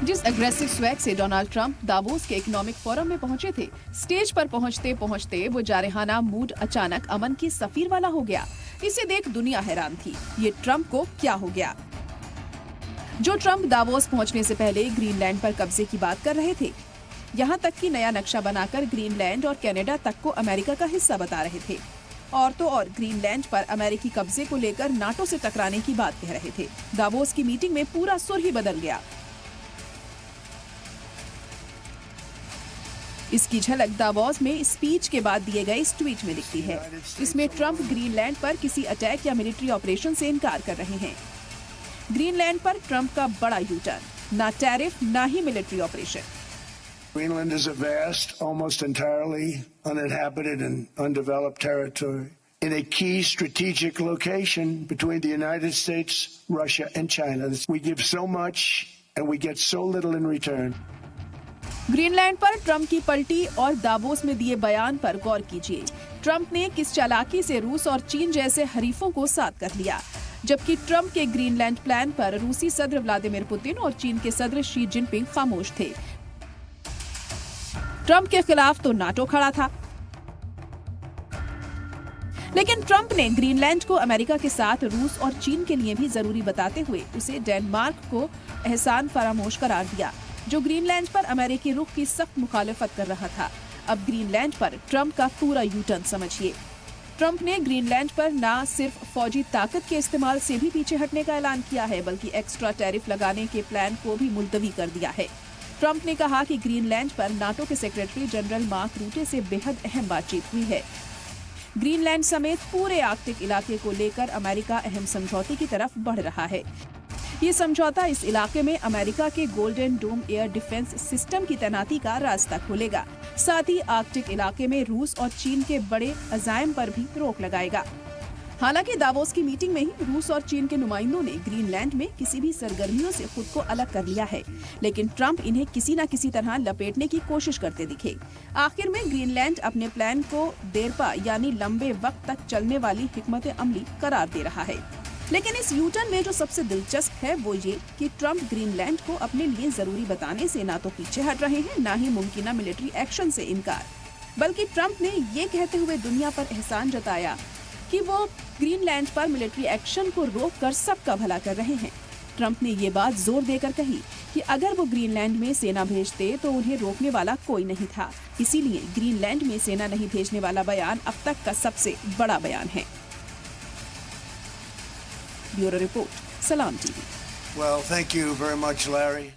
जिस aggressive swag से Donald Trump Davos के इकोनॉमिक फोरम में पहुंचे थे, स्टेज पर पहुंचते पहुंचते वो जारहाना मूड अचानक अमन की सफीर वाला हो गया। इसे देख दुनिया हैरान थी, ये ट्रंप को क्या हो गया। जो ट्रंप दावोस पहुंचने से पहले ग्रीनलैंड पर कब्जे की बात कर रहे थे, यहाँ तक कि नया नक्शा बनाकर ग्रीनलैंड और कनाडा तक को अमेरिका का हिस्सा बता रहे थे। और तो और ग्रीनलैंड पर अमेरिकी कब्जे को लेकर नाटो से टकराने की बात कह रहे थे। दावोस की मीटिंग में पूरा सुर ही बदल गया। इसकी झलक दावोस में स्पीच के बाद दिए गए इस ट्वीट में दिखती है। इसमें ट्रंप ग्रीनलैंड पर किसी अटैक या मिलिट्री ऑपरेशन से इनकार कर रहे हैं। ग्रीनलैंड पर ट्रंप का बड़ा यू टर्न, ना टैरिफ ना ही military operation. Greenland is a vast, almost entirely uninhabited and undeveloped territory in a key strategic location between the United States, Russia and China. We give so much and we get so little in return. Greenland पर Trump की पलटी और Davos में दिए बयान पर गौर कीजिए। Trump ने किस चालाकी से रूस और चीन जैसे हरीफों को साथ कर लिया, जबकि ट्रंप के ग्रीनलैंड प्लान पर रूसी सदर व्लादिमीर पुतिन और चीन के सदर शी जिनपिंग खामोश थे। ट्रंप के खिलाफ तो नाटो खड़ा था, लेकिन ट्रंप ने ग्रीनलैंड को अमेरिका के साथ रूस और चीन के लिए भी जरूरी बताते हुए उसे डेनमार्क को एहसान फरामोश करार दिया, जो ग्रीनलैंड पर अमेरिकी रुख की सख्त मुखालिफत कर रहा था। अब ग्रीनलैंड पर ट्रंप का पूरा यू टर्न समझिए। ट्रंप ने ग्रीनलैंड पर न सिर्फ फौजी ताकत के इस्तेमाल से भी पीछे हटने का ऐलान किया है, बल्कि एक्स्ट्रा टैरिफ लगाने के प्लान को भी मुलतवी कर दिया है। ट्रंप ने कहा कि ग्रीनलैंड पर नाटो के सेक्रेटरी जनरल मार्क रूटे से बेहद अहम बातचीत हुई है। ग्रीनलैंड समेत पूरे आर्कटिक इलाके को लेकर अमेरिका अहम समझौते की तरफ बढ़ रहा है। ये समझौता इस इलाके में अमेरिका के गोल्डन डोम एयर डिफेंस सिस्टम की तैनाती का रास्ता खोलेगा। साथ ही आर्कटिक इलाके में रूस और चीन के बड़े अज़ाइम पर भी रोक लगाएगा। हालांकि दावोस की मीटिंग में ही रूस और चीन के नुमाइंदों ने ग्रीनलैंड में किसी भी सरगर्मियों से खुद को अलग कर लिया है, लेकिन ट्रंप इन्हें किसी न किसी तरह लपेटने की कोशिश करते दिखे। आखिर में ग्रीनलैंड अपने प्लान को देरपा यानी लंबे वक्त तक चलने वाली हिकमत अमली करार दे रहा है। लेकिन इस यूटर्न में जो सबसे दिलचस्प है वो ये कि ट्रंप ग्रीनलैंड को अपने लिए जरूरी बताने से ना तो पीछे हट रहे हैं, ना ही मुमकिन मिलिट्री एक्शन से इनकार, बल्कि ट्रंप ने ये कहते हुए दुनिया पर एहसान जताया कि वो ग्रीनलैंड पर मिलिट्री एक्शन को रोककर सबका भला कर रहे हैं। ट्रंप ने ये बात जोर देकर कही कि अगर वो ग्रीनलैंड में सेना भेजते तो उन्हें रोकने वाला कोई नहीं था, इसीलिए ग्रीनलैंड में सेना नहीं भेजने वाला बयान अब तक का सबसे बड़ा बयान है। ब्यूरो रिपोर्ट, सलाम TV. Well, thank you very much, Larry.